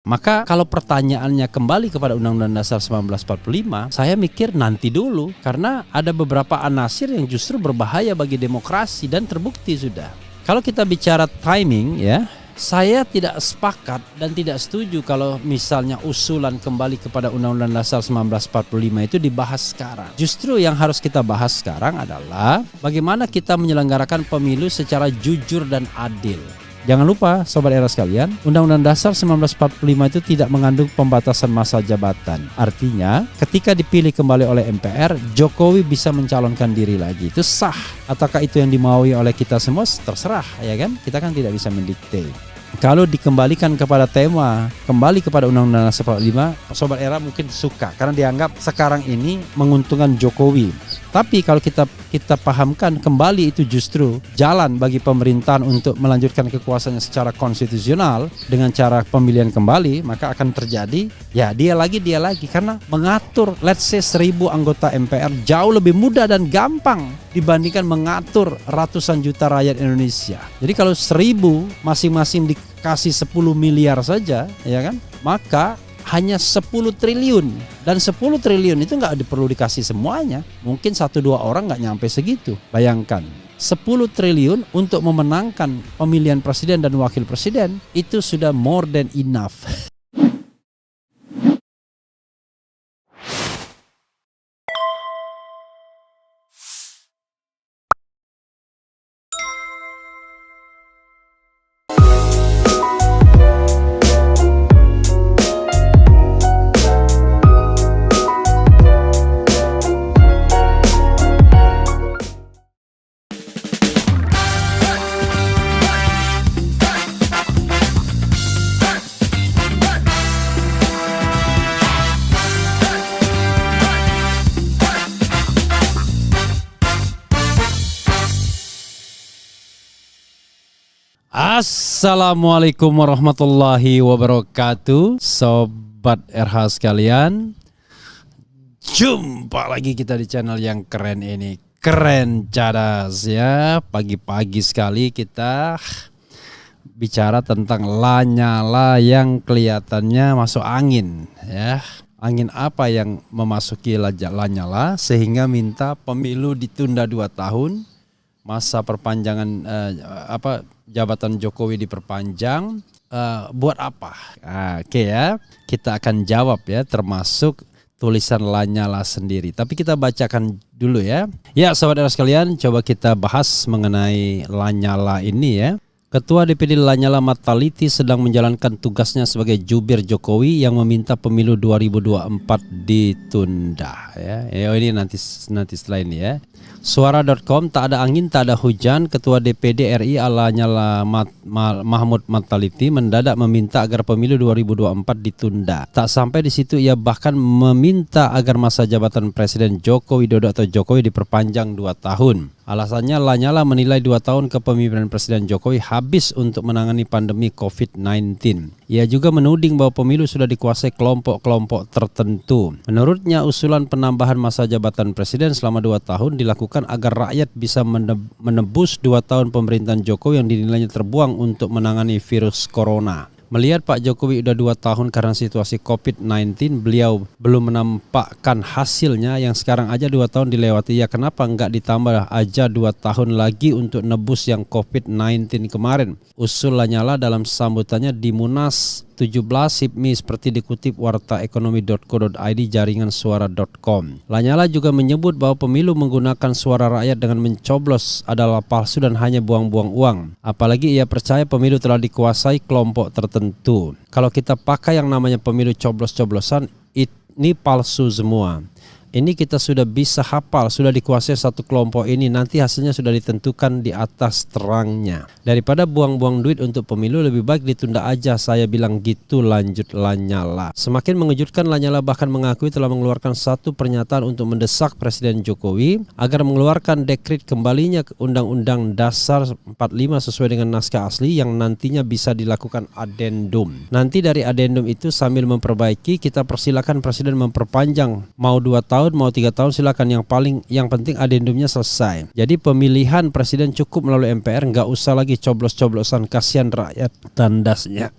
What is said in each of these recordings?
Maka kalau pertanyaannya kembali kepada Undang-Undang Dasar 1945, saya mikir nanti dulu, karena ada beberapa anasir yang justru berbahaya bagi demokrasi dan terbukti sudah. Kalau kita bicara timing ya, saya tidak sepakat dan tidak setuju kalau misalnya usulan kembali kepada Undang-Undang Dasar 1945 itu dibahas sekarang. Justru yang harus kita bahas sekarang adalah bagaimana kita menyelenggarakan pemilu secara jujur dan adil. Jangan lupa Sobat Era sekalian, Undang-Undang Dasar 1945 itu tidak mengandung pembatasan masa jabatan. Artinya ketika dipilih kembali oleh MPR, Jokowi bisa mencalonkan diri lagi. Itu sah. Ataukah itu yang dimaui oleh kita semua? Terserah ya kan. Kita kan tidak bisa mendikte. Kalau dikembalikan kepada tema, kembali kepada Undang-Undang Dasar 45, Sobat Era mungkin suka karena dianggap sekarang ini menguntungkan Jokowi. Tapi kalau kita pahamkan kembali itu justru jalan bagi pemerintahan untuk melanjutkan kekuasaannya secara konstitusional dengan cara pemilihan kembali, maka akan terjadi ya dia lagi karena mengatur let's say 1000 anggota MPR jauh lebih mudah dan gampang dibandingkan mengatur ratusan juta rakyat Indonesia. Jadi kalau 1000 masing-masing dikasih 10 miliar saja ya kan, maka hanya 10 triliun dan 10 triliun itu nggak perlu dikasih semuanya, mungkin 1-2 orang nggak nyampe segitu. Bayangkan 10 triliun untuk memenangkan pemilihan presiden dan wakil presiden itu sudah more than enough. Assalamualaikum warahmatullahi wabarakatuh, Sobat RH sekalian. Jumpa lagi kita di channel yang keren ini, Keren Cadas ya. Pagi-pagi sekali kita bicara tentang Lanyala yang kelihatannya masuk angin ya. Angin apa yang memasuki Lanyala sehingga minta pemilu ditunda 2 tahun, masa perpanjangan jabatan Jokowi diperpanjang, buat apa? Oke ya, kita akan jawab ya, termasuk tulisan Lanyala sendiri. Tapi kita bacakan dulu ya. Ya Sobat Era sekalian, coba kita bahas mengenai Lanyala ini ya. Ketua DPD Lanyala Mataliti sedang menjalankan tugasnya sebagai jubir Jokowi yang meminta pemilu 2024 ditunda ya. Ini nanti setelah ini ya. Suara.com, tak ada angin, tak ada hujan. Ketua DPD RI Lanyala Mahmud Mataliti mendadak meminta agar pemilu 2024 ditunda. Tak sampai di situ, ia bahkan meminta agar masa jabatan Presiden Joko Widodo atau Jokowi diperpanjang 2 tahun. Alasannya Lanyala menilai 2 tahun kepemimpinan Presiden Jokowi habis untuk menangani pandemi COVID-19. Ia juga menuding bahwa pemilu sudah dikuasai kelompok-kelompok tertentu. Menurutnya usulan penambahan masa jabatan Presiden selama 2 tahun dilakukan agar rakyat bisa menebus 2 tahun pemerintahan Jokowi yang dinilainya terbuang untuk menangani virus corona. Melihat Pak Jokowi udah 2 tahun karena situasi COVID-19, beliau belum menampakkan hasilnya yang sekarang aja 2 tahun dilewati. Ya kenapa nggak ditambah aja 2 tahun lagi untuk nebus yang COVID-19 kemarin? Usul Lanyala dalam sambutannya di Munas 17 HIPMI seperti dikutip wartaekonomi.co.id jaringan suara.com. Lanyala juga menyebut bahwa pemilu menggunakan suara rakyat dengan mencoblos adalah palsu dan hanya buang-buang uang. Apalagi ia percaya pemilu telah dikuasai kelompok tertentu. Kalau kita pakai yang namanya pemilu coblos-coblosan, ini palsu semua. Ini kita sudah bisa hafal, sudah dikuasai satu kelompok ini, nanti hasilnya sudah ditentukan di atas terangnya. Daripada buang-buang duit untuk pemilu, lebih baik ditunda aja, saya bilang gitu, lanjut Lanyala. Semakin mengejutkan, Lanyala bahkan mengakui telah mengeluarkan satu pernyataan untuk mendesak Presiden Jokowi agar mengeluarkan dekret kembalinya ke Undang-Undang Dasar 45 sesuai dengan naskah asli yang nantinya bisa dilakukan adendum. Nanti dari adendum itu sambil memperbaiki, kita persilakan Presiden memperpanjang mau 2 tahun mau 3 tahun silakan, yang penting adendumnya selesai. Jadi pemilihan presiden cukup melalui MPR, nggak usah lagi coblos-coblosan, kasihan rakyat tandasnya.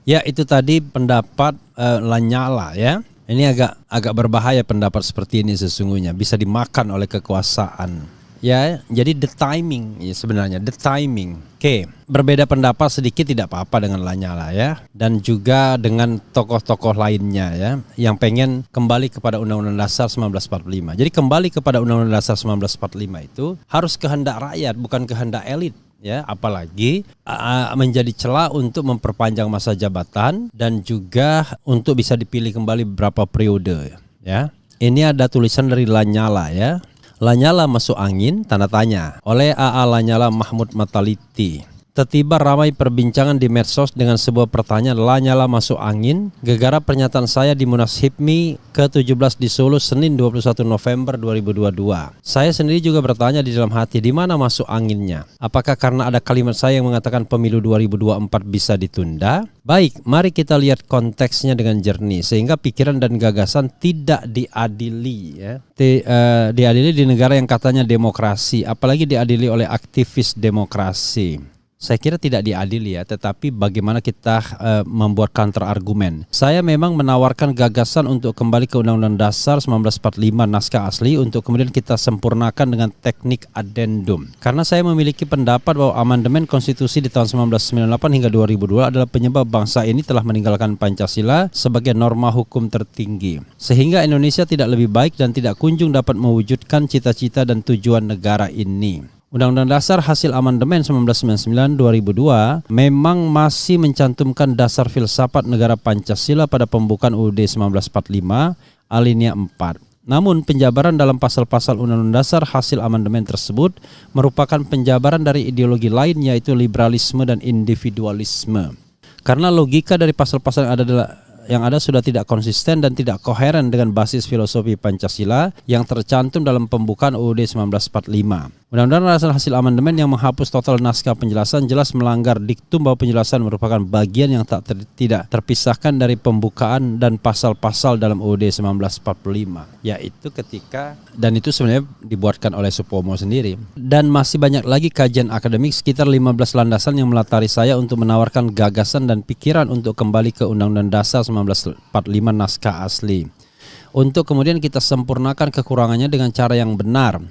Ya, itu tadi pendapat Lanyala ya. Ini agak berbahaya pendapat seperti ini sesungguhnya, bisa dimakan oleh kekuasaan. Ya, jadi the timing ya sebenarnya the timing. Oke, berbeda pendapat sedikit tidak apa-apa dengan Lanyala ya, dan juga dengan tokoh-tokoh lainnya ya yang pengen kembali kepada Undang-Undang Dasar 1945. Jadi kembali kepada Undang-Undang Dasar 1945 itu harus kehendak rakyat, bukan kehendak elit. Ya, apalagi menjadi celah untuk memperpanjang masa jabatan dan juga untuk bisa dipilih kembali beberapa periode ya. Ini ada tulisan dari Lanyala ya. Lanyala masuk angin tanda tanya oleh AA Lanyala Mahmud Mataliti. Tiba ramai perbincangan di medsos dengan sebuah pertanyaan Lanyala masuk angin gegara pernyataan saya di Munas HIPMI ke-17 di Solo Senin 21 November 2022. Saya sendiri juga bertanya di dalam hati di mana masuk anginnya. Apakah karena ada kalimat saya yang mengatakan pemilu 2024 bisa ditunda? Baik, mari kita lihat konteksnya dengan jernih sehingga pikiran dan gagasan tidak diadili ya. Diadili di negara yang katanya demokrasi, apalagi diadili oleh aktivis demokrasi. Saya kira tidak diadili ya, tetapi bagaimana kita membuat counter argumen. Saya memang menawarkan gagasan untuk kembali ke Undang-Undang Dasar 1945 naskah asli untuk kemudian kita sempurnakan dengan teknik addendum. Karena saya memiliki pendapat bahwa amandemen konstitusi di tahun 1998 hingga 2002 adalah penyebab bangsa ini telah meninggalkan Pancasila sebagai norma hukum tertinggi. Sehingga Indonesia tidak lebih baik dan tidak kunjung dapat mewujudkan cita-cita dan tujuan negara ini. Undang-Undang Dasar hasil amandemen 1999-2002 memang masih mencantumkan dasar filsafat negara Pancasila pada pembukaan UUD 1945 alinea 4. Namun penjabaran dalam pasal-pasal Undang-Undang Dasar hasil amandemen tersebut merupakan penjabaran dari ideologi lain yaitu liberalisme dan individualisme. Karena logika dari pasal-pasal yang ada sudah tidak konsisten dan tidak koheren dengan basis filosofi Pancasila yang tercantum dalam pembukaan UUD 1945. Undang-Undang Dasar hasil amandemen yang menghapus total naskah penjelasan jelas melanggar diktum bahwa penjelasan merupakan bagian yang tidak terpisahkan dari pembukaan dan pasal-pasal dalam UUD 1945. Yaitu ketika, dan itu sebenarnya dibuatkan oleh Supomo sendiri. Dan masih banyak lagi kajian akademik sekitar 15 landasan yang melatari saya untuk menawarkan gagasan dan pikiran untuk kembali ke Undang-Undang Dasar 1945 naskah asli. Untuk kemudian kita sempurnakan kekurangannya dengan cara yang benar,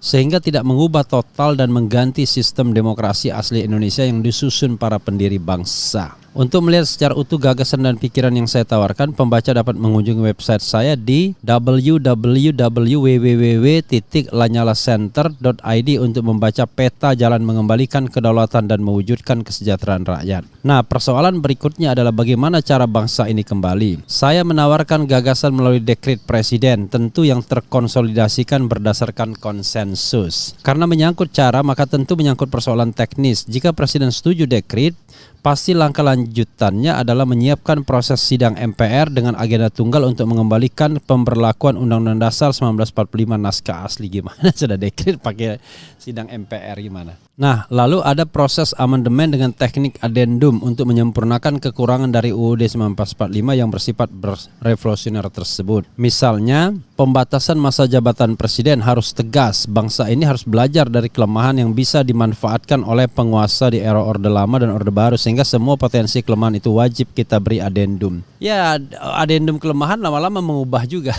sehingga tidak mengubah total dan mengganti sistem demokrasi asli Indonesia yang disusun para pendiri bangsa. Untuk melihat secara utuh gagasan dan pikiran yang saya tawarkan, pembaca dapat mengunjungi website saya di www.lanyalacenter.id untuk membaca peta jalan mengembalikan kedaulatan dan mewujudkan kesejahteraan rakyat. Nah, persoalan berikutnya adalah bagaimana cara bangsa ini kembali. Saya menawarkan gagasan melalui dekret presiden, tentu yang terkonsolidasikan berdasarkan konsensus. Karena menyangkut cara, maka tentu menyangkut persoalan teknis. Jika presiden setuju dekret, pasti langkah lanjutannya adalah menyiapkan proses sidang MPR dengan agenda tunggal untuk mengembalikan pemberlakuan Undang-Undang Dasar 1945 naskah asli. Gimana sudah dekret pakai sidang MPR gimana? Nah, lalu ada proses amandemen dengan teknik addendum untuk menyempurnakan kekurangan dari UUD 1945 yang bersifat revolusioner tersebut. Misalnya, pembatasan masa jabatan presiden harus tegas. Bangsa ini harus belajar dari kelemahan yang bisa dimanfaatkan oleh penguasa di era Orde Lama dan Orde Baru, sehingga semua potensi kelemahan itu wajib kita beri addendum. Ya, addendum kelemahan lama-lama mengubah juga.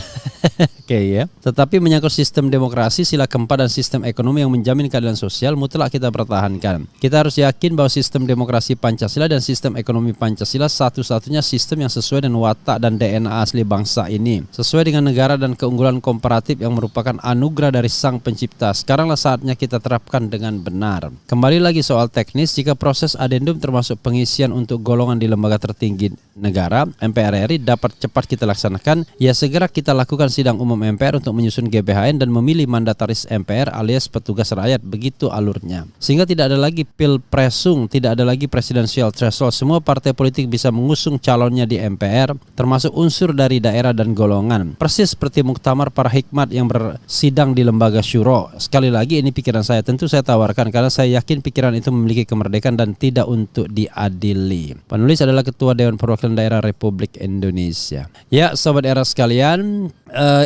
Oke ya. Tetapi menyangkut sistem demokrasi, sila keempat dan sistem ekonomi yang menjamin keadilan sosial mutlak kita pertahankan. Kita harus yakin bahwa sistem demokrasi Pancasila dan sistem ekonomi Pancasila satu-satunya sistem yang sesuai dengan watak dan DNA asli bangsa ini, sesuai dengan negara dan keunggulan komparatif yang merupakan anugerah dari Sang Pencipta. Sekaranglah saatnya kita terapkan dengan benar. Kembali lagi soal teknis, jika proses addendum termasuk pengisian untuk golongan di lembaga tertinggi negara MPR RI dapat cepat kita laksanakan, ya segera kita lakukan sidang umum MPR untuk menyusun GBHN dan memilih mandataris MPR alias petugas rakyat. Begitu alurnya. Sehingga tidak ada lagi pilpresung, tidak ada lagi presidensial threshold. Semua partai politik bisa mengusung calonnya di MPR, termasuk unsur dari daerah dan golongan. Persis seperti muktamar para hikmat yang bersidang di lembaga syuro. Sekali lagi ini pikiran saya, tentu saya tawarkan karena saya yakin pikiran itu memiliki kemerdekaan dan tidak untuk diadili. Penulis adalah Ketua Dewan Perwakilan Daerah Republik Indonesia. Ya, Sobat Era sekalian,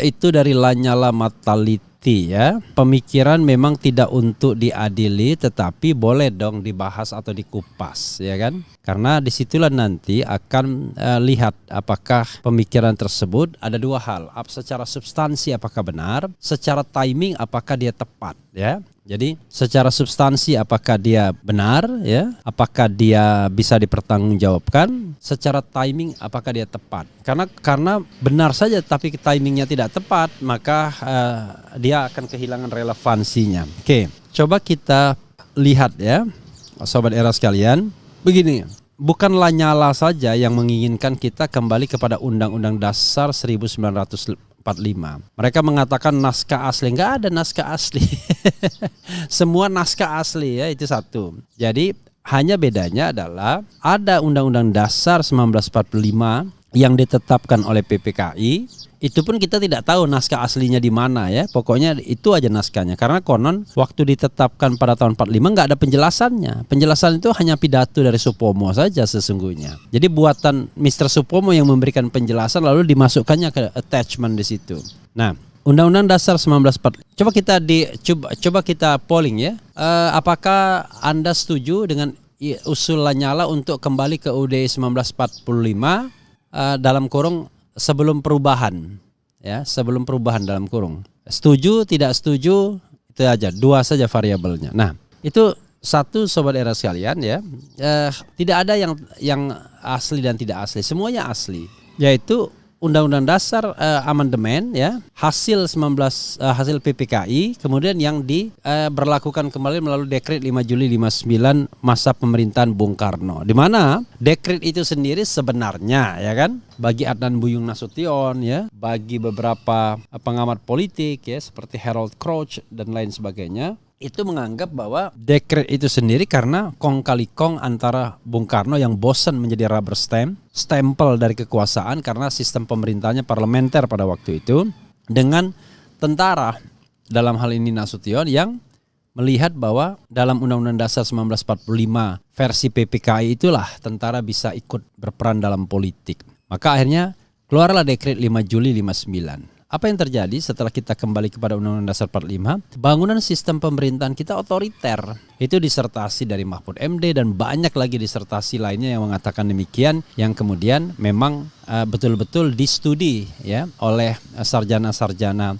itu dari Lanyala Mataliti bukti ya. Pemikiran memang tidak untuk diadili, tetapi boleh dong dibahas atau dikupas, ya kan? Karena disitulah nanti akan lihat apakah pemikiran tersebut ada dua hal. Secara substansi apakah benar, secara timing apakah dia tepat, ya. Jadi secara substansi apakah dia benar, ya, apakah dia bisa dipertanggungjawabkan, secara timing apakah dia tepat. Karena benar saja tapi timingnya tidak tepat, maka dia akan kehilangan relevansinya. Oke, coba kita lihat ya, Sobat Era sekalian. Begini, bukan Lanyala saja yang menginginkan kita kembali kepada Undang-Undang Dasar 1945. Mereka mengatakan naskah asli. Enggak ada naskah asli. Semua naskah asli ya, itu satu. Jadi hanya bedanya adalah ada Undang-Undang Dasar 1945 yang ditetapkan oleh PPKI. Itu pun kita tidak tahu naskah aslinya di mana ya. Pokoknya itu aja naskahnya. Karena konon waktu ditetapkan pada tahun 45 nggak ada penjelasannya. Penjelasan itu hanya pidato dari Supomo saja sesungguhnya. Jadi buatan Mr. Supomo yang memberikan penjelasan lalu dimasukkannya ke attachment di situ. Nah, Undang-Undang Dasar 1945. Coba kita polling ya. Apakah Anda setuju dengan usul Lanyala untuk kembali ke UUD 1945 dalam kurung sebelum perubahan, ya, sebelum perubahan dalam kurung. Setuju, tidak setuju, itu aja, dua saja variabelnya. Nah, itu satu Sobat Era sekalian ya, tidak ada yang asli dan tidak asli, semuanya asli, yaitu Undang-Undang Dasar amandemen ya, hasil PPKI, kemudian yang diberlakukan kembali melalui Dekret 5 Juli 59 masa pemerintahan Bung Karno. Di mana dekret itu sendiri sebenarnya ya kan, bagi Adnan Buyung Nasution ya, bagi beberapa pengamat politik ya seperti Harold Crouch dan lain sebagainya, itu menganggap bahwa dekret itu sendiri karena kong kali kong antara Bung Karno yang bosan menjadi rubber stempel dari kekuasaan karena sistem pemerintahnya parlementer pada waktu itu, dengan tentara dalam hal ini Nasution yang melihat bahwa dalam Undang-Undang Dasar 1945 versi PPKI itulah tentara bisa ikut berperan dalam politik. Maka akhirnya keluarlah Dekret 5 Juli 59. Apa yang terjadi setelah kita kembali kepada Undang-Undang Dasar 45? Bangunan sistem pemerintahan kita otoriter. Itu disertasi dari Mahfud MD dan banyak lagi disertasi lainnya yang mengatakan demikian, yang kemudian memang betul-betul distudi ya oleh sarjana-sarjana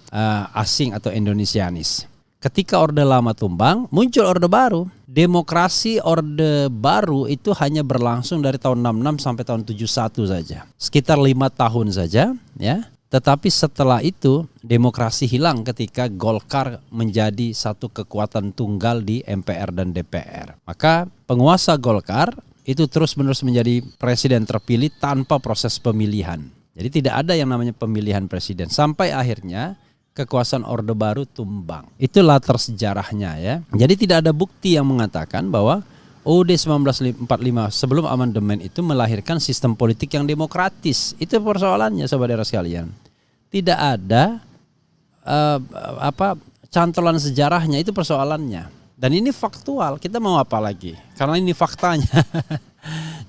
asing atau Indonesianis. Ketika Orde Lama tumbang, muncul Orde Baru. Demokrasi Orde Baru itu hanya berlangsung dari tahun 66 sampai tahun 71 saja. Sekitar 5 tahun saja ya. Tetapi setelah itu demokrasi hilang ketika Golkar menjadi satu kekuatan tunggal di MPR dan DPR. Maka penguasa Golkar itu terus-menerus menjadi presiden terpilih tanpa proses pemilihan. Jadi tidak ada yang namanya pemilihan presiden. Sampai akhirnya kekuasaan Orde Baru tumbang. Itu latar sejarahnya ya. Jadi tidak ada bukti yang mengatakan bahwa UUD 1945 sebelum amandemen itu melahirkan sistem politik yang demokratis. Itu persoalannya Sobat Era sekalian. Tidak ada cantolan sejarahnya, itu persoalannya. Dan ini faktual, kita mau apa lagi? Karena ini faktanya.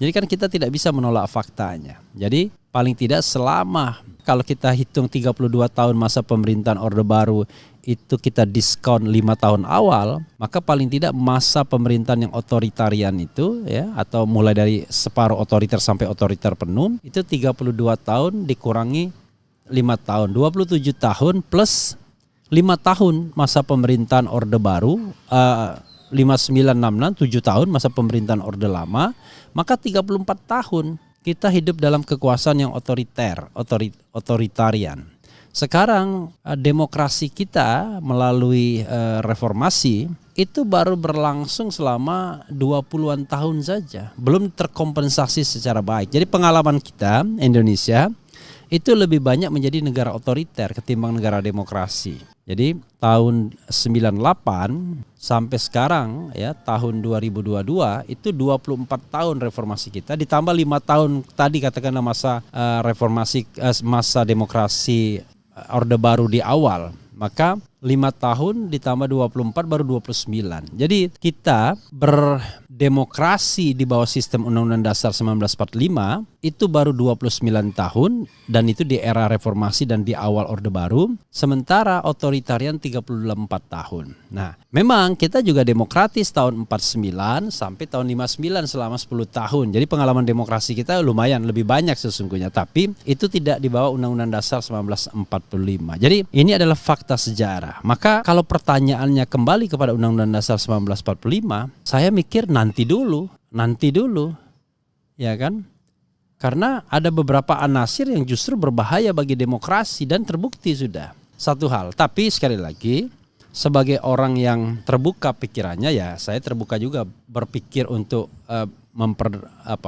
Jadi kan kita tidak bisa menolak faktanya. Jadi paling tidak selama kalau kita hitung 32 tahun masa pemerintahan Orde Baru itu kita diskon 5 tahun awal, maka paling tidak masa pemerintahan yang otoritarian itu ya, atau mulai dari separuh otoriter sampai otoriter penuh, itu 32 tahun dikurangi 5 tahun, 27 tahun plus 5 tahun masa pemerintahan Orde Baru, 5966 7 tahun masa pemerintahan Orde Lama, maka 34 tahun kita hidup dalam kekuasaan yang otoritarian. Sekarang demokrasi kita melalui reformasi itu baru berlangsung selama 20-an tahun saja. Belum terkompensasi secara baik. Jadi pengalaman kita Indonesia itu lebih banyak menjadi negara otoriter ketimbang negara demokrasi. Jadi tahun 98 sampai sekarang ya tahun 2022 itu 24 tahun reformasi kita ditambah 5 tahun tadi katakanlah masa reformasi masa demokrasi Orde Baru di awal. Maka 5 tahun ditambah 24 baru 29. Jadi kita berdemokrasi di bawah sistem Undang-Undang Dasar 1945 itu baru 29 tahun dan itu di era reformasi dan di awal Orde Baru, sementara otoritarian 34 tahun. Nah, memang kita juga demokratis tahun 49 sampai tahun 59 selama 10 tahun. Jadi pengalaman demokrasi kita lumayan lebih banyak sesungguhnya, tapi itu tidak di bawah Undang-Undang Dasar 1945. Jadi ini adalah fakta sejarah. Maka kalau pertanyaannya kembali kepada Undang-Undang Dasar 1945, saya mikir nanti dulu, ya kan? Karena ada beberapa anasir yang justru berbahaya bagi demokrasi dan terbukti sudah. Satu hal, tapi sekali lagi sebagai orang yang terbuka pikirannya, ya saya terbuka juga berpikir untuk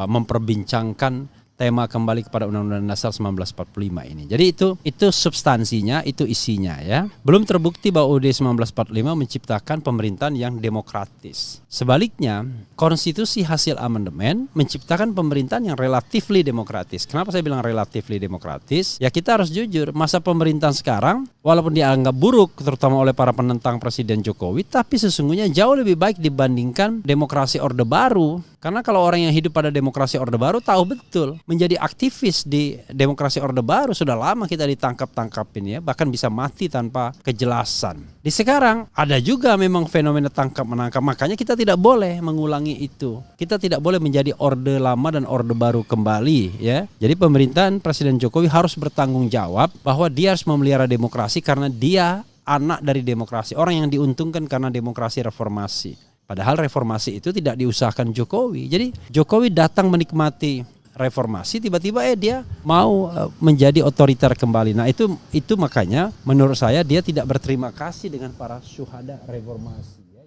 memperbincangkan tema kembali kepada Undang-Undang Dasar 1945 ini. Jadi itu substansinya, itu isinya ya. Belum terbukti bahwa UUD 1945 menciptakan pemerintahan yang demokratis. Sebaliknya, konstitusi hasil amandemen menciptakan pemerintahan yang relatifly demokratis. Kenapa saya bilang relatifly demokratis? Ya kita harus jujur, masa pemerintahan sekarang walaupun dianggap buruk terutama oleh para penentang Presiden Jokowi, tapi sesungguhnya jauh lebih baik dibandingkan demokrasi Orde Baru. Karena kalau orang yang hidup pada demokrasi Orde Baru tahu betul, menjadi aktivis di demokrasi Orde Baru sudah lama kita ditangkap-tangkapin ya, bahkan bisa mati tanpa kejelasan. Di sekarang ada juga memang fenomena tangkap-menangkap, makanya kita tidak boleh mengulangi itu. Kita tidak boleh menjadi Orde Lama dan Orde Baru kembali ya. Jadi pemerintahan Presiden Jokowi harus bertanggung jawab bahwa dia harus memelihara demokrasi karena dia anak dari demokrasi, orang yang diuntungkan karena demokrasi reformasi. Padahal reformasi itu tidak diusahakan Jokowi. Jadi Jokowi datang menikmati reformasi, tiba-tiba dia mau menjadi otoriter kembali. Nah itu makanya menurut saya dia tidak berterima kasih dengan para syuhada reformasi ya,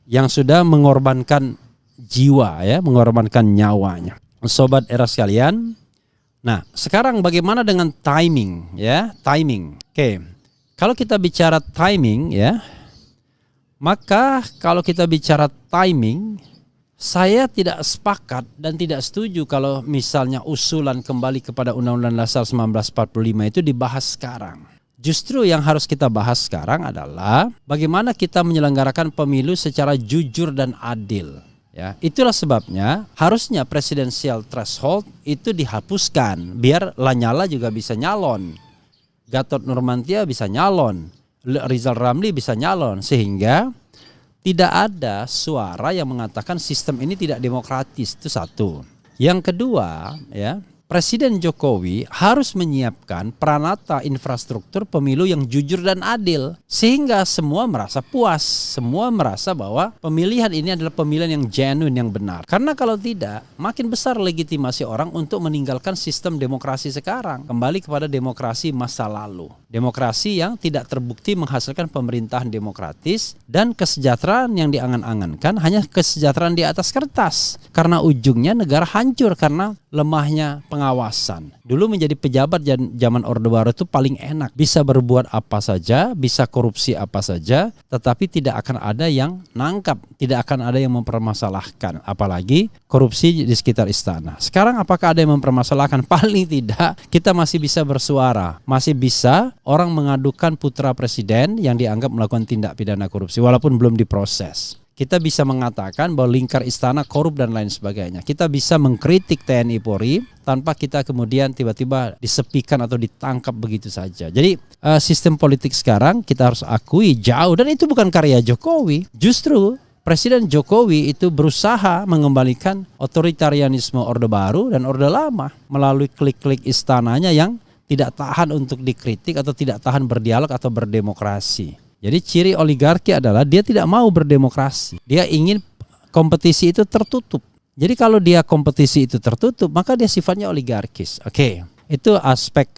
yang sudah mengorbankan jiwa ya, mengorbankan nyawanya. Sobat era sekalian. Nah sekarang bagaimana dengan timing ya? Timing. Oke. Kalau kita bicara timing ya, maka kalau kita bicara timing, saya tidak sepakat dan tidak setuju kalau misalnya usulan kembali kepada Undang-Undang Dasar 1945 itu dibahas sekarang. Justru yang harus kita bahas sekarang adalah bagaimana kita menyelenggarakan pemilu secara jujur dan adil. Ya, itulah sebabnya harusnya presidensial threshold itu dihapuskan biar Lanyala juga bisa nyalon, Gatot Nurmantio bisa nyalon, Rizal Ramli bisa nyalon, sehingga tidak ada suara yang mengatakan sistem ini tidak demokratis. Itu satu. Yang kedua ya, Presiden Jokowi harus menyiapkan peranata infrastruktur pemilu yang jujur dan adil sehingga semua merasa puas, semua merasa bahwa pemilihan ini adalah pemilihan yang genuine, yang benar. Karena kalau tidak, makin besar legitimasi orang untuk meninggalkan sistem demokrasi sekarang, kembali kepada demokrasi masa lalu. Demokrasi yang tidak terbukti menghasilkan pemerintahan demokratis dan kesejahteraan yang diangan-angankan hanya kesejahteraan di atas kertas. Karena ujungnya negara hancur karena lemahnya pengawasan. Dulu menjadi pejabat zaman Orde Baru itu paling enak. Bisa berbuat apa saja, bisa korupsi apa saja, tetapi tidak akan ada yang nangkap, tidak akan ada yang mempermasalahkan. Apalagi korupsi di sekitar istana. Sekarang apakah ada yang mempermasalahkan? Paling tidak, kita masih bisa bersuara. Masih bisa orang mengadukan putra presiden yang dianggap melakukan tindak pidana korupsi walaupun belum diproses. Kita bisa mengatakan bahwa lingkar istana korup dan lain sebagainya. Kita bisa mengkritik TNI Polri tanpa kita kemudian tiba-tiba disepikan atau ditangkap begitu saja. Jadi sistem politik sekarang kita harus akui jauh, dan itu bukan karya Jokowi. Justru Presiden Jokowi itu berusaha mengembalikan otoritarianisme Orde Baru dan Orde Lama melalui klik-klik istananya yang tidak tahan untuk dikritik atau tidak tahan berdialog atau berdemokrasi. Jadi ciri oligarki adalah dia tidak mau berdemokrasi. Dia ingin kompetisi itu tertutup. Jadi kalau dia kompetisi itu tertutup, maka dia sifatnya oligarkis. Oke. Itu aspek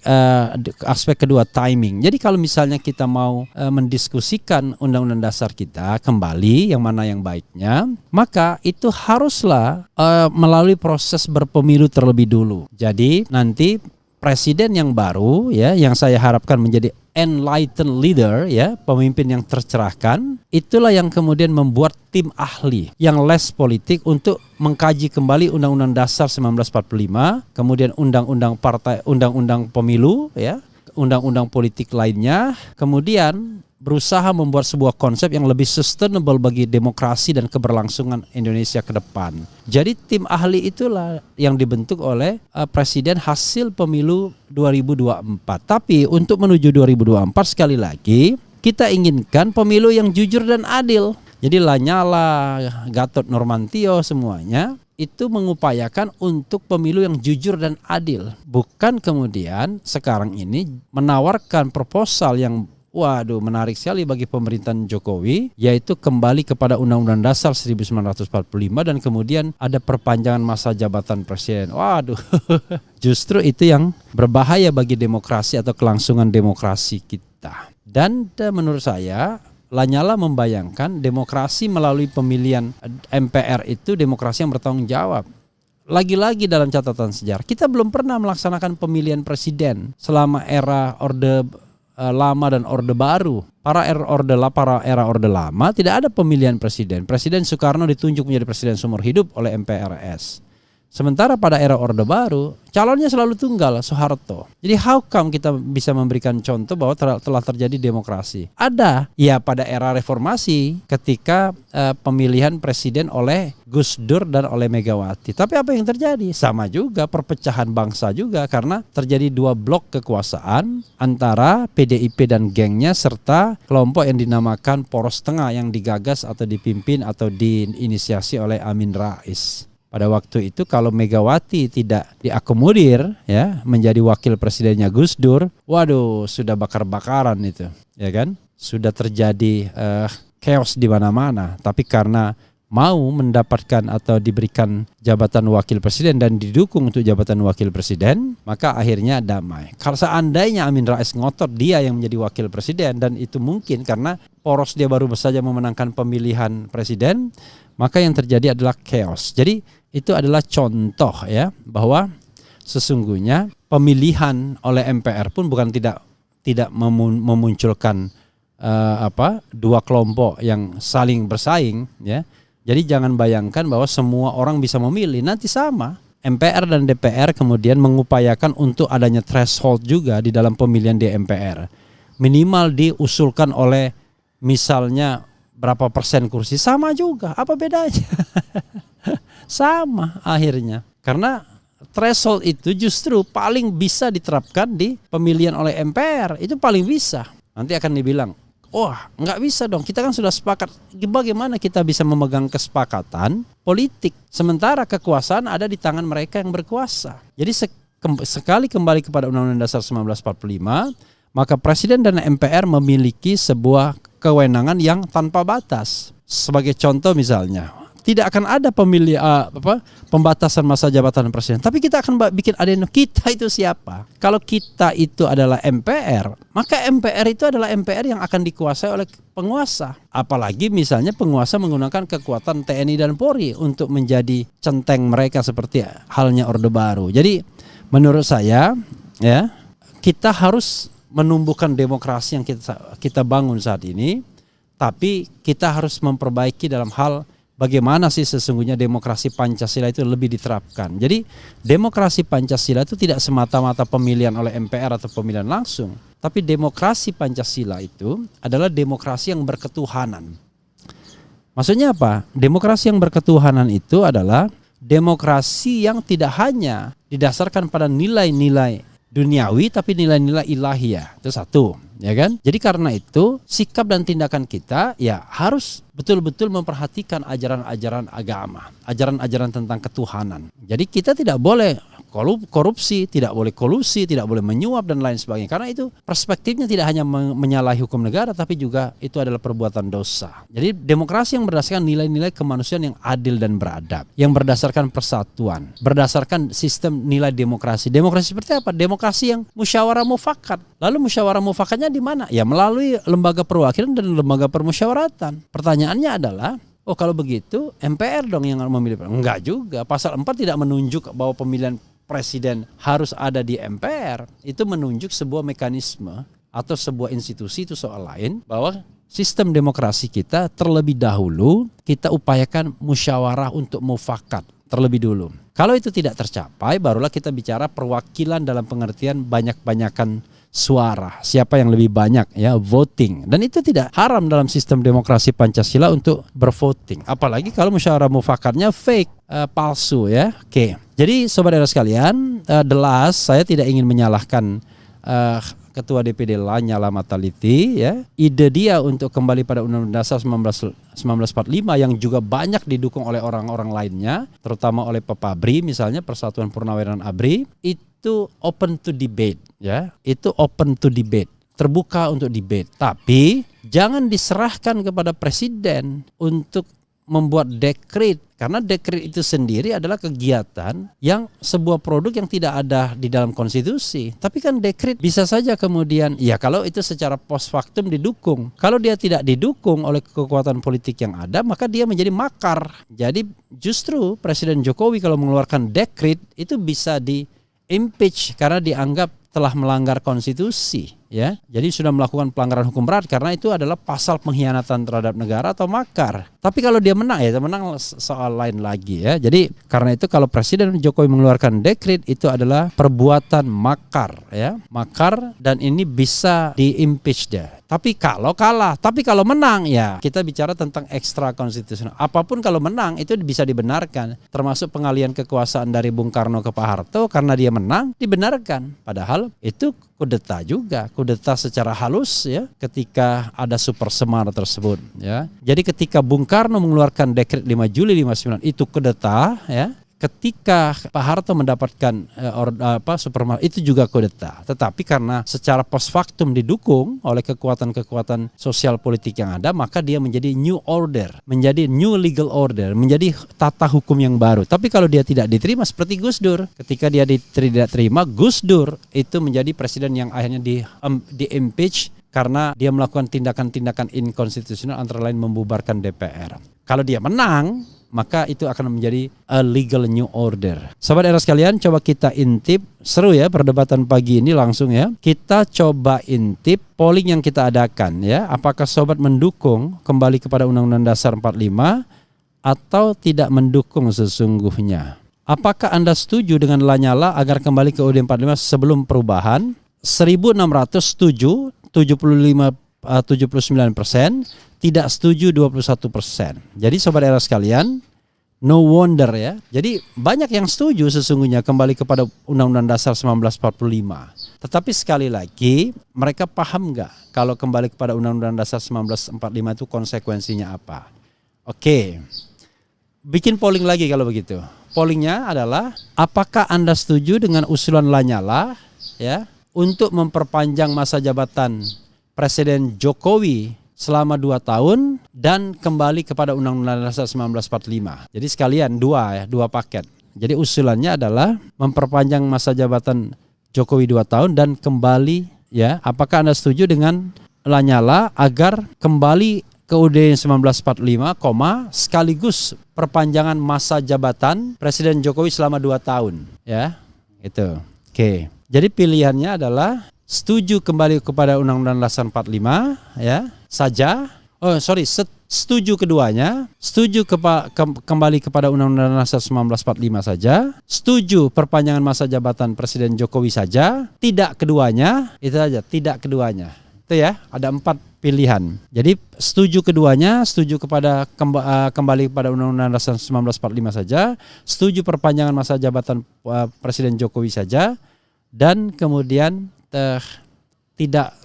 kedua, timing. Jadi kalau misalnya kita mau mendiskusikan undang-undang dasar kita kembali, yang mana yang baiknya, maka itu haruslah melalui proses berpemilu terlebih dulu. Jadi nanti presiden yang baru ya, yang saya harapkan menjadi enlightened leader ya, pemimpin yang tercerahkan, itulah yang kemudian membuat tim ahli yang less politik untuk mengkaji kembali Undang-Undang Dasar 1945, kemudian undang-undang partai, undang-undang pemilu ya, undang-undang politik lainnya, kemudian berusaha membuat sebuah konsep yang lebih sustainable bagi demokrasi dan keberlangsungan Indonesia ke depan. Jadi tim ahli itulah yang dibentuk oleh Presiden hasil pemilu 2024. Tapi untuk menuju 2024 sekali lagi kita inginkan pemilu yang jujur dan adil. Jadi Lanyala, Gatot Nurmantio semuanya itu mengupayakan untuk pemilu yang jujur dan adil. Bukan kemudian sekarang ini menawarkan proposal yang menarik sekali bagi pemerintahan Jokowi, yaitu kembali kepada Undang-Undang Dasar 1945 dan kemudian ada perpanjangan masa jabatan presiden. Justru itu yang berbahaya bagi demokrasi atau kelangsungan demokrasi kita. Dan menurut saya Lanyala membayangkan demokrasi melalui pemilihan MPR itu demokrasi yang bertanggung jawab. Lagi-lagi dalam catatan sejarah, kita belum pernah melaksanakan pemilihan presiden selama era Orde Lama dan Orde Baru. Para era Orde Lama tidak ada pemilihan presiden. Presiden Soekarno ditunjuk menjadi presiden seumur hidup oleh MPRS. Sementara pada era Orde Baru, calonnya selalu tunggal, Soeharto. Jadi how come kita bisa memberikan contoh bahwa telah terjadi demokrasi? Ada, ya pada era reformasi ketika pemilihan presiden oleh Gus Dur dan oleh Megawati. Tapi apa yang terjadi? Sama juga, perpecahan bangsa juga karena terjadi dua blok kekuasaan antara PDIP dan gengnya serta kelompok yang dinamakan Poros Tengah yang digagas atau dipimpin atau diinisiasi oleh Amin Rais. Pada waktu itu kalau Megawati tidak diakomodir ya menjadi wakil presidennya Gus Dur, sudah bakar-bakaran itu, ya kan? Sudah terjadi chaos di mana-mana. Tapi karena mau mendapatkan atau diberikan jabatan wakil presiden dan didukung untuk jabatan wakil presiden, maka akhirnya damai. Kalau seandainya Amin Rais ngotot dia yang menjadi wakil presiden dan itu mungkin karena poros dia baru saja memenangkan pemilihan presiden, maka yang terjadi adalah chaos. Jadi itu adalah contoh ya bahwa sesungguhnya pemilihan oleh MPR pun bukan tidak memunculkan dua kelompok yang saling bersaing ya. Jadi jangan bayangkan bahwa semua orang bisa memilih, nanti sama. MPR dan DPR kemudian mengupayakan untuk adanya threshold juga di dalam pemilihan di MPR. Minimal diusulkan oleh misalnya berapa persen kursi, sama juga. Apa bedanya? Sama akhirnya. Karena threshold itu justru paling bisa diterapkan di pemilihan oleh MPR. Itu paling bisa. Nanti akan dibilang, nggak bisa dong. Kita kan sudah sepakat. Bagaimana kita bisa memegang kesepakatan politik sementara kekuasaan ada di tangan mereka yang berkuasa. Jadi sekali kembali kepada Undang-Undang Dasar 1945, maka Presiden dan MPR memiliki sebuah kewenangan yang tanpa batas. Sebagai contoh misalnya, tidak akan ada pembatasan masa jabatan presiden. Tapi kita akan bikin adeno. Kita itu siapa? Kalau kita itu adalah MPR, maka MPR itu adalah MPR yang akan dikuasai oleh penguasa. Apalagi misalnya penguasa menggunakan kekuatan TNI dan Polri untuk menjadi centeng mereka seperti halnya Orde Baru. Jadi menurut saya ya, kita harus menumbuhkan demokrasi yang kita bangun saat ini, tapi kita harus memperbaiki dalam hal bagaimana sih sesungguhnya demokrasi Pancasila itu lebih diterapkan. Jadi demokrasi Pancasila itu tidak semata-mata pemilihan oleh MPR atau pemilihan langsung, tapi demokrasi Pancasila itu adalah demokrasi yang berketuhanan. Maksudnya apa? Demokrasi yang berketuhanan itu adalah demokrasi yang tidak hanya didasarkan pada nilai-nilai duniawi tapi nilai-nilai ilahiyah. Itu satu, ya kan? Jadi karena itu sikap dan tindakan kita ya harus betul-betul memperhatikan ajaran-ajaran agama, ajaran-ajaran tentang ketuhanan. Jadi kita tidak boleh korupsi, tidak boleh kolusi, tidak boleh menyuap dan lain sebagainya. Karena itu perspektifnya tidak hanya menyalahi hukum negara tapi juga itu adalah perbuatan dosa. Jadi demokrasi yang berdasarkan nilai-nilai kemanusiaan yang adil dan beradab, yang berdasarkan persatuan, berdasarkan sistem nilai demokrasi. Demokrasi seperti apa? Demokrasi yang musyawarah mufakat. Lalu musyawarah mufakatnya di mana? Ya melalui lembaga perwakilan dan lembaga permusyawaratan. Pertanyaannya adalah, kalau begitu MPR dong yang memilih. Enggak juga. Pasal 4 tidak menunjuk bahwa pemilihan presiden harus ada di MPR. Itu menunjuk sebuah mekanisme atau sebuah institusi, itu soal lain, bahwa sistem demokrasi kita terlebih dahulu kita upayakan musyawarah untuk mufakat terlebih dulu. Kalau itu tidak tercapai, barulah kita bicara perwakilan dalam pengertian banyak-banyakan suara, siapa yang lebih banyak ya voting. Dan itu tidak haram dalam sistem demokrasi Pancasila untuk bervoting. Apalagi kalau musyawarah mufakatnya fake, palsu ya. Oke. Jadi sobat era sekalian, the last, saya tidak ingin menyalahkan Ketua DPD Lanyala Mataliti ya. Ide dia untuk kembali pada Undang-Undang Dasar 1945 yang juga banyak didukung oleh orang-orang lainnya, terutama oleh Papabri misalnya, Persatuan Purnaweran ABRI, itu open to debate ya. Itu open to debate, terbuka untuk debate. Tapi jangan diserahkan kepada presiden untuk membuat dekret, karena dekret itu sendiri adalah kegiatan yang sebuah produk yang tidak ada di dalam konstitusi. Tapi kan dekret bisa saja kemudian, ya kalau itu secara post factum didukung. Kalau dia tidak didukung oleh kekuatan politik yang ada, maka dia menjadi makar. Jadi justru Presiden Jokowi kalau mengeluarkan dekret itu bisa di impeach karena dianggap telah melanggar konstitusi ya. Jadi sudah melakukan pelanggaran hukum berat karena itu adalah pasal pengkhianatan terhadap negara atau makar. Tapi kalau dia menang ya menang soal lain lagi ya. Jadi karena itu kalau Presiden Jokowi mengeluarkan dekret itu adalah perbuatan makar ya. Makar dan ini bisa di-impeach dia. Tapi kalau kalah, tapi kalau menang ya kita bicara tentang ekstra konstitusional. Apapun kalau menang itu bisa dibenarkan. Termasuk pengalihan kekuasaan dari Bung Karno ke Pak Harto karena dia menang dibenarkan. Padahal itu kudeta juga, kudeta secara halus ya ketika ada Super Semar tersebut ya. Jadi ketika Bung Karno mengeluarkan dekret 5 Juli 59 itu kudeta ya. Ketika Pak Harto mendapatkan Supermar itu juga kudeta. Tetapi karena secara post factum didukung oleh kekuatan-kekuatan sosial politik yang ada, maka dia menjadi new order, menjadi new legal order, menjadi tata hukum yang baru. Tapi kalau dia tidak diterima seperti Gus Dur, ketika dia tidak terima, Gus Dur itu menjadi presiden yang akhirnya di-impeach karena dia melakukan tindakan-tindakan inkonstitusional antara lain membubarkan DPR. Kalau dia menang, maka itu akan menjadi a legal new order. Sobat era sekalian, coba kita intip, seru ya perdebatan pagi ini langsung ya. Kita coba intip polling yang kita adakan ya. Apakah sobat mendukung kembali kepada Undang-Undang Dasar 45 atau tidak mendukung sesungguhnya? Apakah Anda setuju dengan Lanyala agar kembali ke UUD 45 sebelum perubahan? 1.600 setuju, 79%, tidak setuju 21%. Jadi sobat era sekalian, no wonder ya. Jadi banyak yang setuju sesungguhnya kembali kepada Undang-Undang Dasar 1945. Tetapi sekali lagi, mereka paham nggak kalau kembali kepada Undang-Undang Dasar 1945 itu konsekuensinya apa? Oke, bikin polling lagi kalau begitu. Pollingnya adalah, apakah Anda setuju dengan usulan Lanyala ya untuk memperpanjang masa jabatan Presiden Jokowi selama 2 tahun dan kembali kepada Undang-Undang Dasar 1945. Jadi sekalian dua paket. Jadi usulannya adalah memperpanjang masa jabatan Jokowi 2 tahun dan kembali ya. Apakah Anda setuju dengan Lanyala agar kembali ke UUD 1945, sekaligus perpanjangan masa jabatan Presiden Jokowi selama 2 tahun ya. Itu. Oke. Jadi pilihannya adalah setuju kembali kepada Undang-Undang Dasar 45 ya saja. Setuju keduanya, setuju kembali kepada Undang-Undang Dasar 1945 saja, setuju perpanjangan masa jabatan Presiden Jokowi saja, tidak keduanya, itu saja, tidak keduanya. Itu ya, ada 4 pilihan. Jadi setuju keduanya, setuju kepada kembali kepada Undang-Undang Dasar 1945 saja, setuju perpanjangan masa jabatan Presiden Jokowi saja, dan kemudian tidak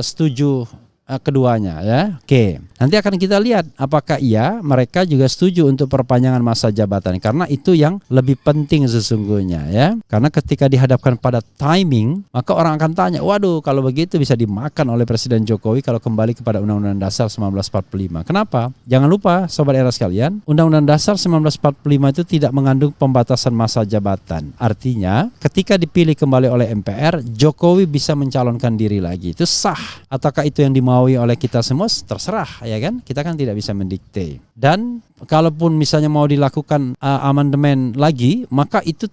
setuju keduanya ya. Oke. Nanti akan kita lihat apakah mereka juga setuju untuk perpanjangan masa jabatan, karena itu yang lebih penting sesungguhnya ya. Karena ketika dihadapkan pada timing, maka orang akan tanya, waduh kalau begitu bisa dimakan oleh Presiden Jokowi kalau kembali kepada Undang-Undang Dasar 1945. Kenapa? Jangan lupa sobat era sekalian, Undang-Undang Dasar 1945 itu tidak mengandung pembatasan masa jabatan. Artinya ketika dipilih kembali oleh MPR, Jokowi bisa mencalonkan diri lagi. Itu sah. Ataukah itu yang dimaui oleh kita semua? Terserah ya kan, kita kan tidak bisa mendikte. Dan kalaupun misalnya mau dilakukan amandemen lagi, maka itu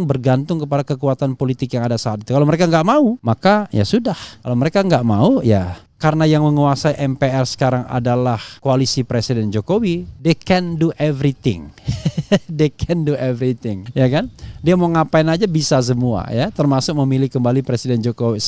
bergantung kepada kekuatan politik yang ada saat itu. Kalau mereka nggak mau, maka ya sudah. Kalau mereka nggak mau, ya karena yang menguasai MPR sekarang adalah koalisi Presiden Jokowi, they can do everything. They can do everything, ya kan? Dia mau ngapain aja bisa semua, ya, termasuk memilih kembali Presiden Jokowi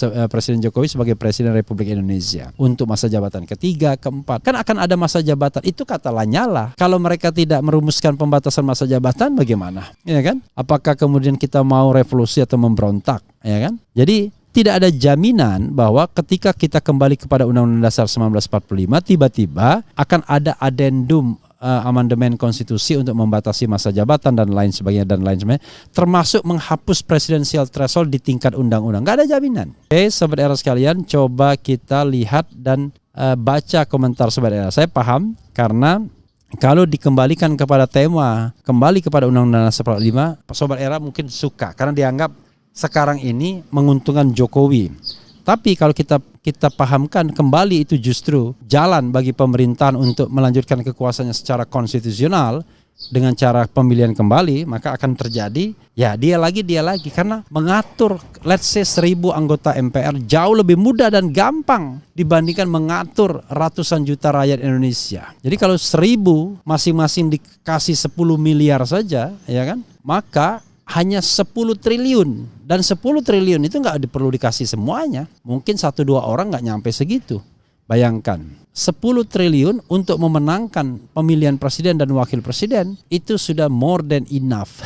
sebagai Presiden Republik Indonesia untuk masa jabatan ketiga, keempat. Kan akan ada masa jabatan. Itu kata Lanyala. Kalau mereka tidak merumuskan pembatasan masa jabatan, bagaimana? Ya kan? Apakah kemudian kita mau revolusi atau memberontak, ya kan? Jadi tidak ada jaminan bahwa ketika kita kembali kepada Undang-Undang Dasar 1945 tiba-tiba akan ada adendum amandemen konstitusi untuk membatasi masa jabatan dan lain sebagainya termasuk menghapus presidensial threshold di tingkat undang-undang. Nggak ada jaminan. Oke, Sobat Era sekalian, coba kita lihat dan baca komentar Sobat Era. Saya paham karena kalau dikembalikan kepada tema kembali kepada Undang-Undang Dasar 45, Sobat Era mungkin suka karena dianggap sekarang ini menguntungkan Jokowi. Tapi kalau kita pahamkan kembali itu justru jalan bagi pemerintahan untuk melanjutkan kekuasaannya secara konstitusional dengan cara pemilihan kembali, maka akan terjadi ya dia lagi karena mengatur let's say 1000 anggota MPR jauh lebih mudah dan gampang dibandingkan mengatur ratusan juta rakyat Indonesia. Jadi kalau 1000 masing-masing dikasih 10 miliar saja, ya kan? Maka hanya 10 triliun dan 10 triliun itu nggak perlu dikasih semuanya, mungkin 1-2 orang nggak nyampe segitu. Bayangkan 10 triliun untuk memenangkan pemilihan presiden dan wakil presiden itu sudah more than enough.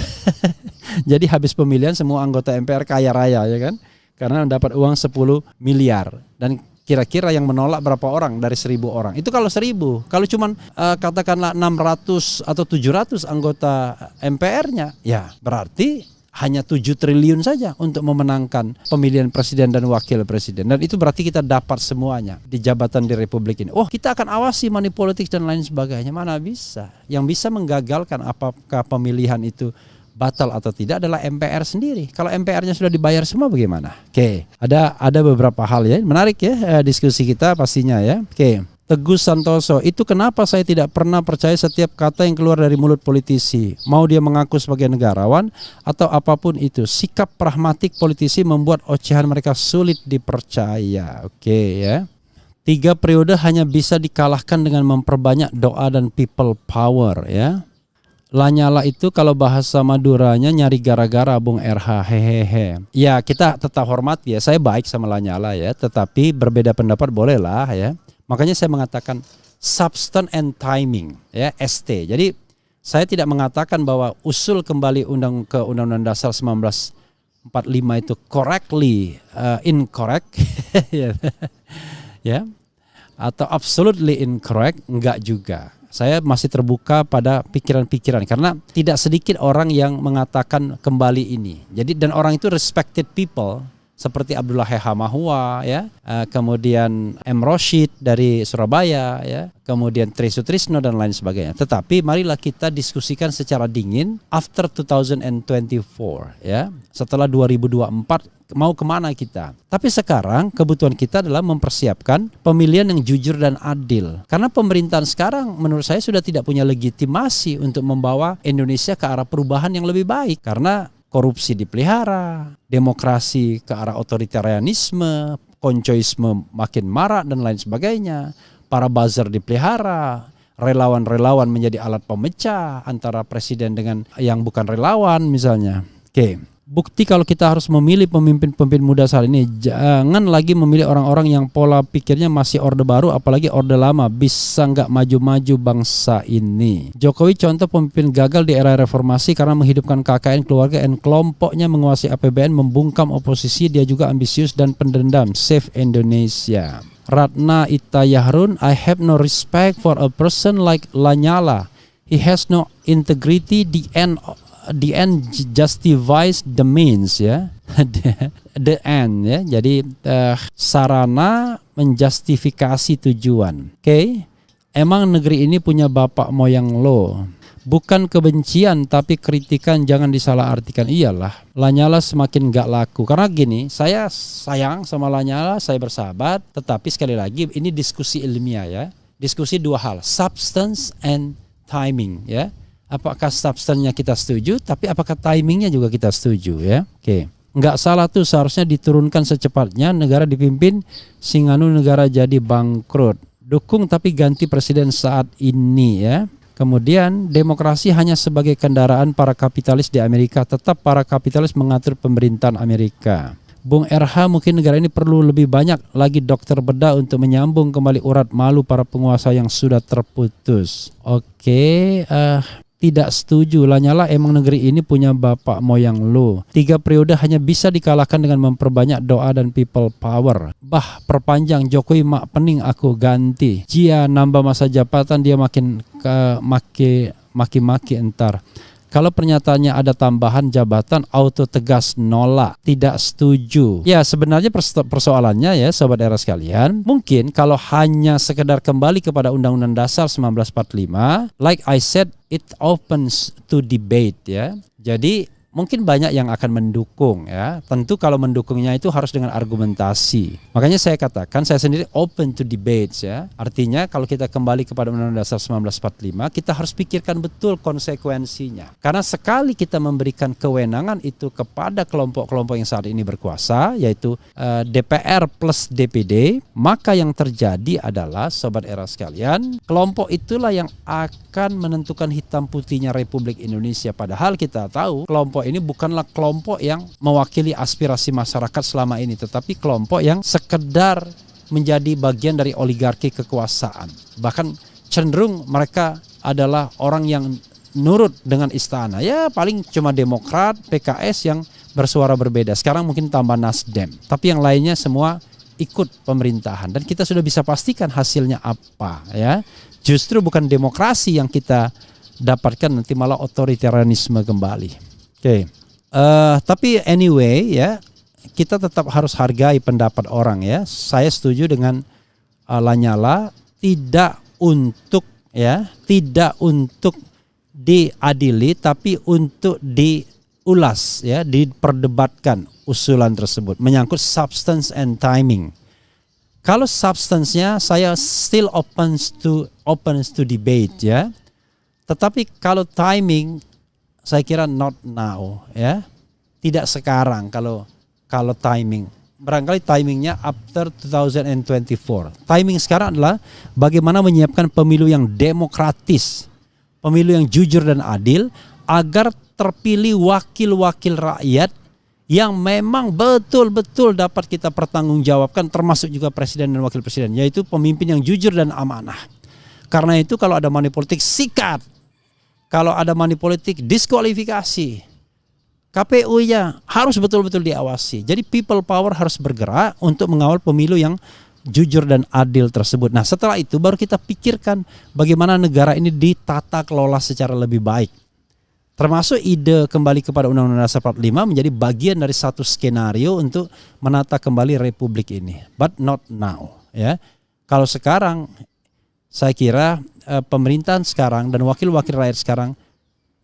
Jadi habis pemilihan semua anggota MPR kaya raya, ya kan, karena mendapat uang 10 miliar. Dan kira-kira yang menolak berapa orang dari 1000 orang? Itu kalau 1000. Kalau cuman katakanlah 600 atau 700 anggota MPR-nya, ya berarti hanya 7 triliun saja untuk memenangkan pemilihan presiden dan wakil presiden. Dan itu berarti kita dapat semuanya di jabatan di Republik ini. Oh, kita akan awasi money politics dan lain sebagainya. Mana bisa? Yang bisa menggagalkan apakah pemilihan itu batal atau tidak adalah MPR sendiri. Kalau MPR-nya sudah dibayar semua bagaimana? Oke, ada beberapa hal ya. Menarik ya diskusi kita pastinya ya. Oke. Teguh Santoso, itu kenapa saya tidak pernah percaya setiap kata yang keluar dari mulut politisi. Mau dia mengaku sebagai negarawan atau apapun itu. Sikap pragmatik politisi membuat ocehan mereka sulit dipercaya. Oke ya. 3 periode hanya bisa dikalahkan dengan memperbanyak doa dan people power ya. Lanyala itu kalau bahasa Maduranya nyari gara-gara Bung RH, hehehe. Ya kita tetap hormati ya, saya baik sama Lanyala ya, tetapi berbeda pendapat bolehlah ya. Makanya saya mengatakan substance and timing ya, ST. Jadi saya tidak mengatakan bahwa usul kembali Undang-Undang Dasar 1945 itu correctly incorrect ya, atau absolutely incorrect, enggak juga. Saya masih terbuka pada pikiran-pikiran karena tidak sedikit orang yang mengatakan kembali ini. Jadi dan orang itu respected people seperti Abdullah Hehamahua ya, kemudian M. Roshid dari Surabaya ya, kemudian Tri Sutrisno dan lain sebagainya. Tetapi marilah kita diskusikan secara dingin after 2024 ya. Setelah 2024 mau kemana kita. Tapi sekarang kebutuhan kita adalah mempersiapkan pemilihan yang jujur dan adil. Karena pemerintahan sekarang menurut saya sudah tidak punya legitimasi untuk membawa Indonesia ke arah perubahan yang lebih baik. Karena korupsi dipelihara, demokrasi ke arah otoritarianisme, koncoisme makin marak dan lain sebagainya. Para buzzer dipelihara, relawan-relawan menjadi alat pemecah antara presiden dengan yang bukan relawan misalnya. Oke. Bukti kalau kita harus memilih pemimpin-pemimpin muda saat ini, jangan lagi memilih orang-orang yang pola pikirnya masih orde baru, apalagi orde lama, bisa nggak maju-maju bangsa ini. Jokowi contoh pemimpin gagal di era reformasi karena menghidupkan KKN, keluarga, dan kelompoknya menguasai APBN, membungkam oposisi, dia juga ambisius dan pendendam. Save Indonesia. Ratna Itayahrun, I have no respect for a person like Lanyala. He has no integrity. The end justifies the means ya. The end ya. Jadi sarana menjustifikasi tujuan. Oke. Emang negeri ini punya bapak moyang lo. Bukan kebencian tapi kritikan, jangan disalahartikan. Iyalah, Lanyala semakin gak laku. Karena gini, saya sayang sama Lanyala, saya bersahabat, tetapi sekali lagi ini diskusi ilmiah ya. Diskusi 2 hal, substance and timing ya. Apakah substansinya kita setuju, tapi apakah timingnya juga kita setuju ya. Oke. Nggak salah tuh, seharusnya diturunkan secepatnya, negara dipimpin singanu negara jadi bangkrut. Dukung tapi ganti presiden saat ini ya. Kemudian demokrasi hanya sebagai kendaraan para kapitalis di Amerika, tetap para kapitalis mengatur pemerintahan Amerika. Bung RH, mungkin negara ini perlu lebih banyak lagi dokter bedah untuk menyambung kembali urat malu para penguasa yang sudah terputus. Oke, tidak setuju. Lanyala, emang negeri ini punya bapak moyang lo. 3 periode hanya bisa dikalahkan dengan memperbanyak doa dan people power. Bah, perpanjang Jokowi mak pening aku ganti. Jia nambah masa jabatan dia makin maki-maki entar. Kalau pernyataannya ada tambahan jabatan, auto tegas nolak, tidak setuju. Ya sebenarnya persoalannya ya sobat era sekalian, mungkin kalau hanya sekedar kembali kepada Undang-Undang Dasar 1945, like I said, it opens to debate ya. Jadi mungkin banyak yang akan mendukung ya. Tentu kalau mendukungnya itu harus dengan argumentasi. Makanya saya katakan saya sendiri open to debates ya. Artinya kalau kita kembali kepada Undang-Undang Dasar 1945, kita harus pikirkan betul konsekuensinya. Karena sekali kita memberikan kewenangan itu kepada kelompok-kelompok yang saat ini berkuasa, yaitu DPR plus DPD, maka yang terjadi adalah sobat era sekalian, kelompok itulah yang akan menentukan hitam putihnya Republik Indonesia. Padahal kita tahu kelompok ini bukanlah kelompok yang mewakili aspirasi masyarakat selama ini, tetapi kelompok yang sekedar menjadi bagian dari oligarki kekuasaan. Bahkan cenderung mereka adalah orang yang nurut dengan istana. Ya paling cuma Demokrat, PKS yang bersuara berbeda. Sekarang mungkin tambah Nasdem. Tapi yang lainnya semua ikut pemerintahan. Dan kita sudah bisa pastikan hasilnya apa ya. Justru bukan demokrasi yang kita dapatkan, nanti malah otoritarianisme kembali. Oke, tapi anyway ya, kita tetap harus hargai pendapat orang ya. Saya setuju dengan Lanyala, tidak untuk diadili, tapi untuk diulas ya, diperdebatkan usulan tersebut menyangkut substance and timing. Kalau substance-nya saya still open to debate ya. Tetapi kalau timing, saya kira not now ya. Tidak sekarang kalau timing. Barangkali timingnya after 2024. Timing sekarang adalah bagaimana menyiapkan pemilu yang demokratis, pemilu yang jujur dan adil, agar terpilih wakil-wakil rakyat yang memang betul-betul dapat kita pertanggungjawabkan, termasuk juga presiden dan wakil presiden, yaitu pemimpin yang jujur dan amanah. Karena itu kalau ada money politik, sikat. Kalau ada money politik, diskualifikasi. KPU-nya harus betul-betul diawasi. Jadi people power harus bergerak untuk mengawal pemilu yang jujur dan adil tersebut. Nah setelah itu baru kita pikirkan bagaimana negara ini ditata kelola secara lebih baik. Termasuk ide kembali kepada Undang-Undang Dasar 45 menjadi bagian dari satu skenario untuk menata kembali republik ini. But not now ya. Kalau sekarang saya kira pemerintahan sekarang dan wakil-wakil rakyat sekarang,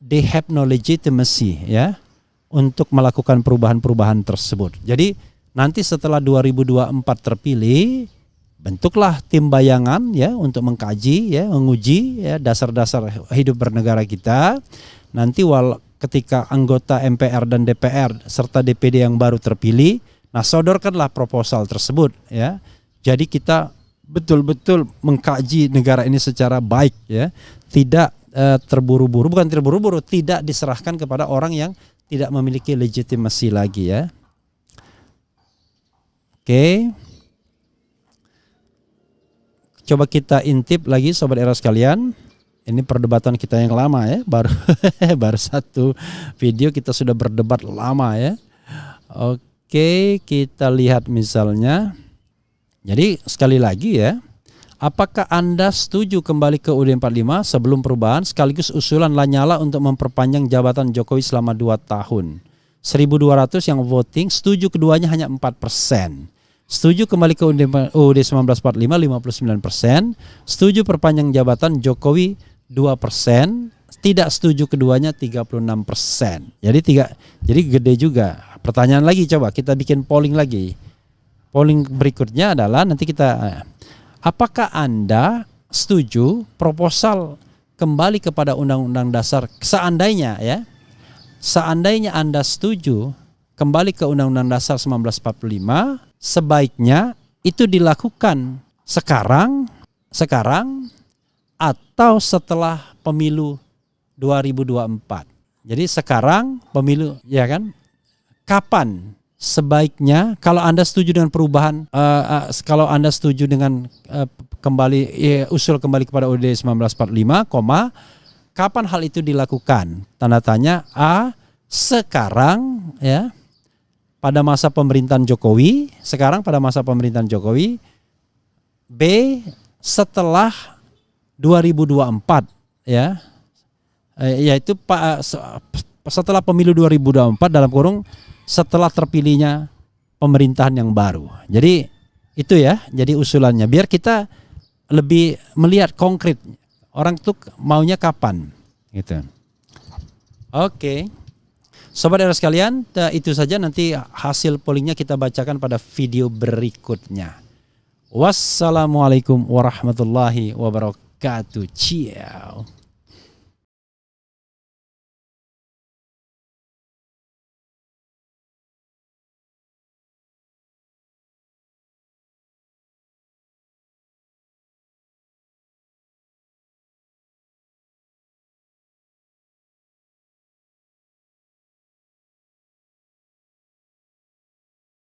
they have no legitimacy ya untuk melakukan perubahan-perubahan tersebut. Jadi nanti setelah 2024 terpilih, bentuklah tim bayangan ya untuk mengkaji ya, menguji ya dasar-dasar hidup bernegara kita. Nanti ketika anggota MPR dan DPR serta DPD yang baru terpilih, nah sodorkanlah proposal tersebut ya. Jadi kita betul-betul mengkaji negara ini secara baik ya, tidak terburu-buru, bukan terburu-buru, tidak diserahkan kepada orang yang tidak memiliki legitimasi lagi ya. Oke. Coba kita intip lagi sobat era sekalian. Ini perdebatan kita yang lama ya, baru satu video kita sudah berdebat lama ya. Oke, kita lihat misalnya. Jadi sekali lagi ya, apakah Anda setuju kembali ke UUD 45 sebelum perubahan sekaligus usulan Lanyala untuk memperpanjang jabatan Jokowi selama 2 tahun? 1.200 yang voting, setuju keduanya hanya 4%. Setuju kembali ke UUD 1945 59%, setuju perpanjang jabatan Jokowi 2%, tidak setuju keduanya 36%. Jadi gede juga. Pertanyaan lagi, coba kita bikin polling lagi. Polling berikutnya adalah nanti kita, apakah Anda setuju proposal kembali kepada Undang-Undang Dasar, seandainya Anda setuju kembali ke Undang-Undang Dasar 1945, sebaiknya itu dilakukan sekarang atau setelah pemilu 2024. Jadi sekarang pemilu, ya kan? Kapan sebaiknya, kalau Anda setuju dengan perubahan, kalau Anda setuju dengan usul kembali kepada UUD 1945, kapan hal itu dilakukan? Tanda tanya. A, sekarang, ya, pada masa pemerintahan Jokowi, B, setelah 2024, ya, yaitu setelah pemilu 2024, dalam kurung setelah terpilihnya pemerintahan yang baru. Jadi itu ya, jadi usulannya biar kita lebih melihat konkret orang tuh maunya kapan gitu. Oke. Sobat Era sekalian, itu saja, nanti hasil pollingnya kita bacakan pada video berikutnya. Wassalamualaikum warahmatullahi wabarakatuh. Ciao.